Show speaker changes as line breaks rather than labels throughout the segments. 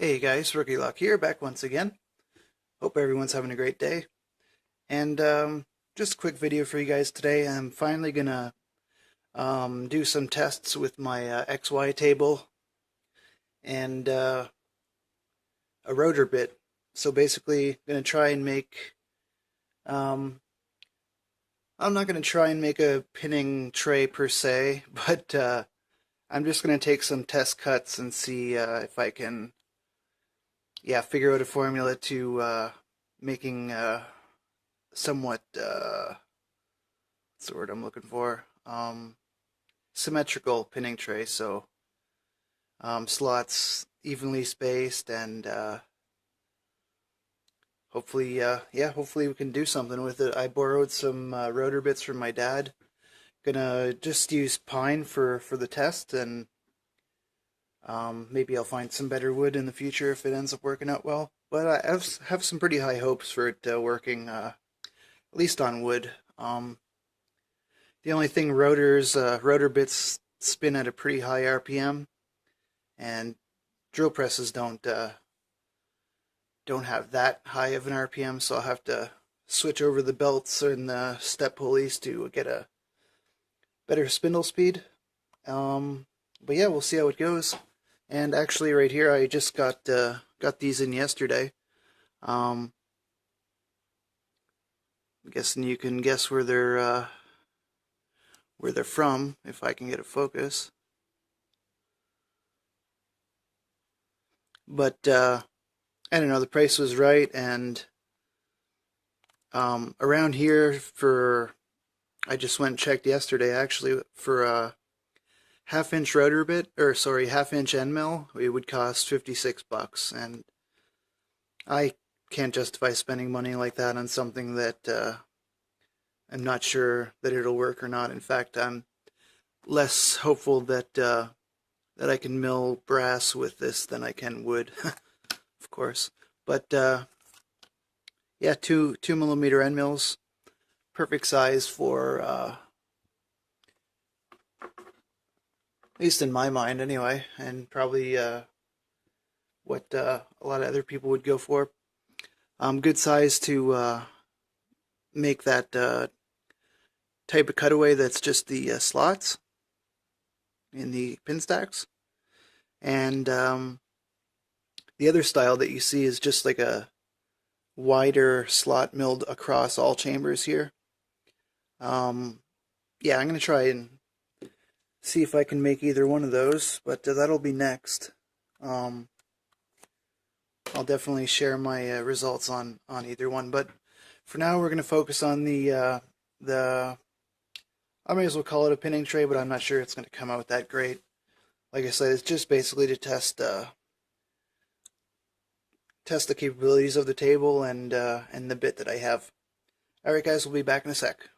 Hey guys, Rookie Luck here, back once again. Hope everyone's having a great day. And just a quick video for you guys today. I'm finally gonna do some tests with my XY table and a rotor bit. So basically, gonna try and make. Um, I'm not gonna try and make a pinning tray per se, but I'm just gonna take some test cuts and see if I can figure out a formula to making somewhat what's the word I'm looking for? Symmetrical pinning tray. So slots evenly spaced, and hopefully we can do something with it. I borrowed some rotor bits from my dad. Gonna just use pine for the test, and maybe I'll find some better wood in the future if it ends up working out well. But I have some pretty high hopes for it working, at least on wood. The only thing, rotor bits spin at a pretty high RPM, and drill presses don't have that high of an RPM, so I'll have to switch over the belts and the step pulleys to get a better spindle speed. But yeah, we'll see how it goes. And actually, right here, I just got these in yesterday. I'm guessing you can guess where they're from if I can get a focus. But I don't know, the price was right, and around here I just went and checked yesterday actually for a half-inch rotor bit, or sorry, half-inch end mill, it would cost $56, and I can't justify spending money like that on something that I'm not sure that it'll work or not. In fact, I'm less hopeful that I can mill brass with this than I can wood, of course. But yeah, 2 mm end mills, perfect size for at least in my mind anyway, and probably what a lot of other people would go for. Good size to make that type of cutaway that's just the slots in the pin stacks. And the other style that you see is just like a wider slot milled across all chambers here. Yeah, I'm going to try and see if I can make either one of those, but that'll be next. I'll definitely share my results on either one, but for now we're going to focus on the I may as well call it a pinning tray, but I'm not sure it's going to come out that great. Like I said, it's just basically to test the capabilities of the table and the bit that I have. Alright guys, we'll be back in a sec.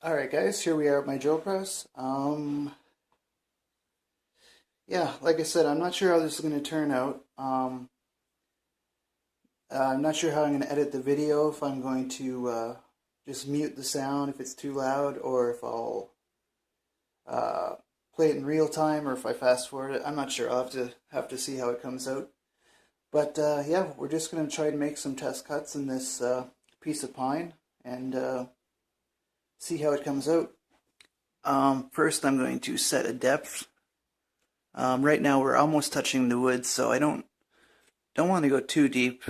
Alright guys, here we are at my drill press. Yeah, like I said, I'm not sure how this is going to turn out. I'm not sure how I'm going to edit the video, if I'm going to just mute the sound if it's too loud, or if I'll play it in real time, or if I fast forward it. I'm not sure. I'll have to see how it comes out. But yeah, we're just going to try to make some test cuts in this piece of pine and see how it comes out. First, I'm going to set a depth. Right now, we're almost touching the wood, so I don't want to go too deep.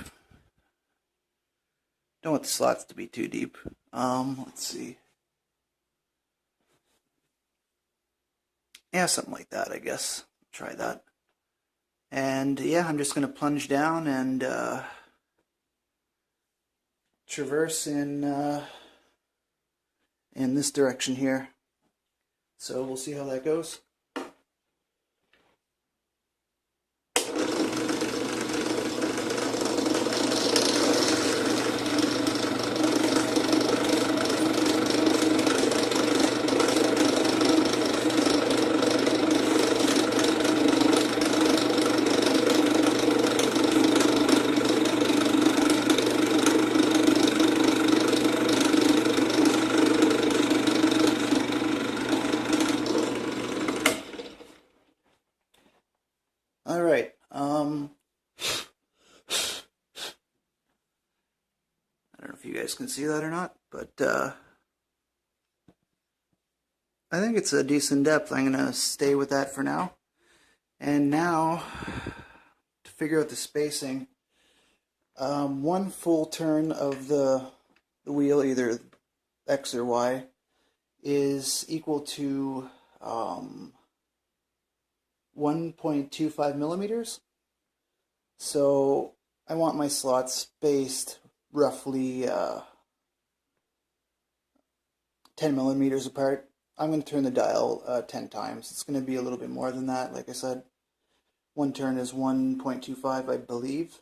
Don't want the slots to be too deep. Let's see. Yeah, something like that, I guess. Try that. And yeah, I'm just going to plunge down and traverse in this direction here. So we'll see how that goes. if you guys can see that or not, but I think it's a decent depth. I'm going to stay with that for now. And now, to figure out the spacing, one full turn of the wheel, either X or Y, is equal to 1.25 millimeters. So I want my slots spaced roughly 10 millimeters apart. I'm going to turn the dial 10 times. It's going to be a little bit more than that. Like I said, one turn is 1.25, I believe.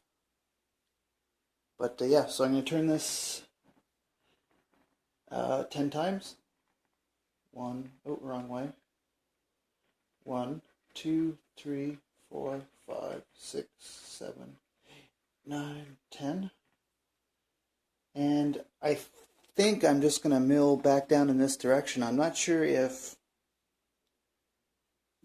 But yeah, so I'm going to turn this 10 times. Wrong way. 1, 2, 3, 4, 5, 6, 7, 9, 10. And I think I'm just going to mill back down in this direction. I'm not sure if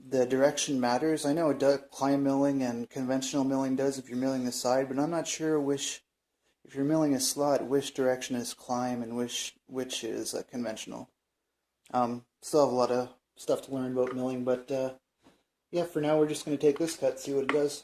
the direction matters. I know it does, climb milling and conventional milling does if you're milling the side, but I'm not sure which, if you're milling a slot, which direction is climb and which is conventional. Still have a lot of stuff to learn about milling, but yeah, for now we're just going to take this cut, see what it does.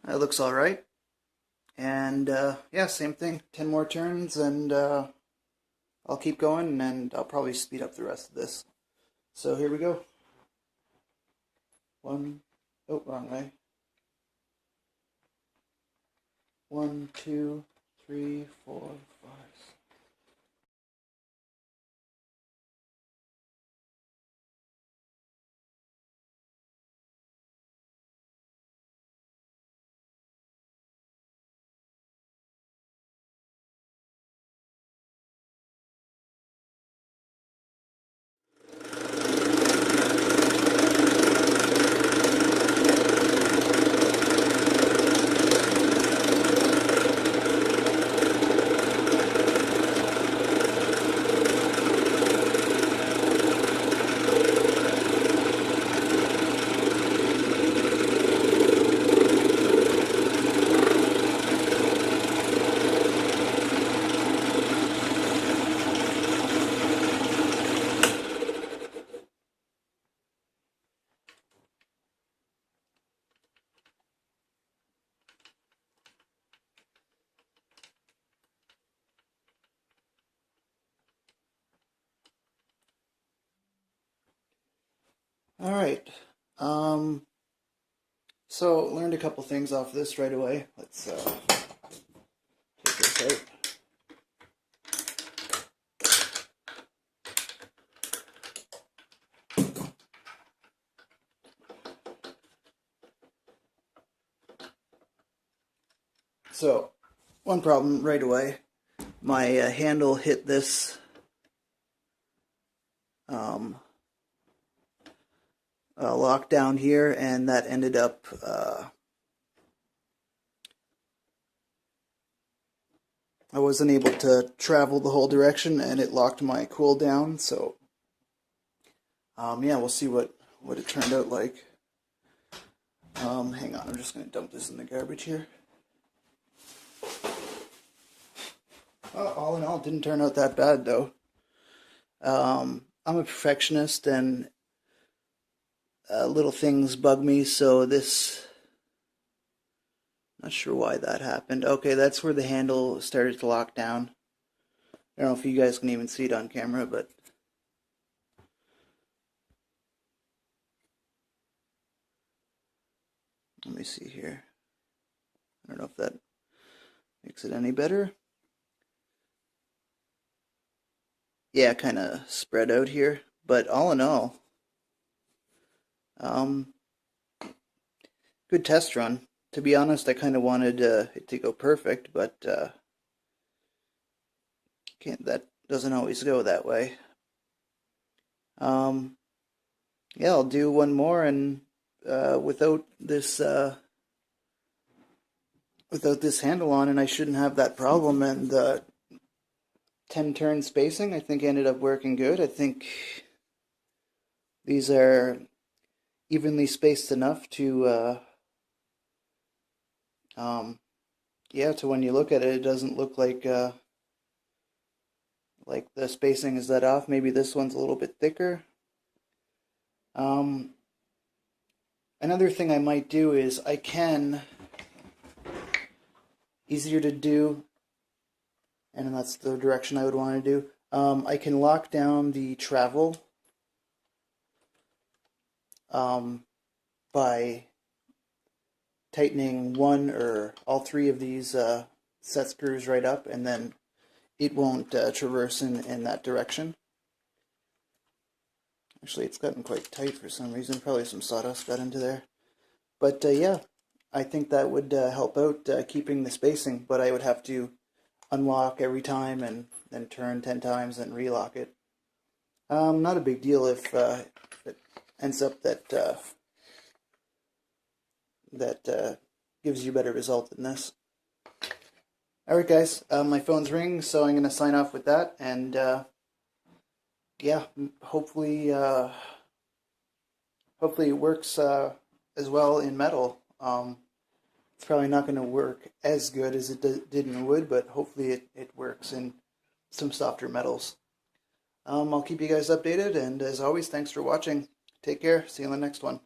That looks all right. And yeah, same thing, 10 more turns, and I'll keep going, and I'll probably speed up the rest of this. So here we go. Wrong way. 1, 2, 3, 4, 5, 6. All right. So learned a couple things off this right away. Let's take this out. So one problem right away. My handle hit this lock down here, and that ended up I wasn't able to travel the whole direction, and it locked my cool down. So yeah, we'll see what it turned out like. Hang on, I'm just going to dump this in the garbage here. All in all, it didn't turn out that bad though. I'm a perfectionist, and little things bug me, so this, not sure why that happened. Okay, that's where the handle started to lock down. I don't know if you guys can even see it on camera, but let me see here. I don't know if that makes it any better. Yeah, kind of spread out here, but all in all, good test run. To be honest, I kind of wanted it to go perfect, but that doesn't always go that way. Yeah, I'll do one more, and without this handle on, and I shouldn't have that problem. And 10 turn spacing, I think, ended up working good. I think these are evenly spaced enough to yeah, to when you look at it, it doesn't look like the spacing is that off. Maybe this one's a little bit thicker. Another thing I might do is easier to do, and that's the direction I would want to do. I can lock down the travel by tightening one or all three of these set screws right up, and then it won't traverse in that direction. Actually, it's gotten quite tight for some reason. Probably some sawdust got into there. But yeah, I think that would help out keeping the spacing, but I would have to unlock every time and then turn 10 times and relock it. Not a big deal if it ends up that gives you a better result than this. Alright guys, my phone's ringing, so I'm going to sign off with that, and yeah, hopefully it works as well in metal. It's probably not going to work as good as it did in wood, but hopefully it works in some softer metals. I'll keep you guys updated, and as always, thanks for watching. Take care. See you in the next one.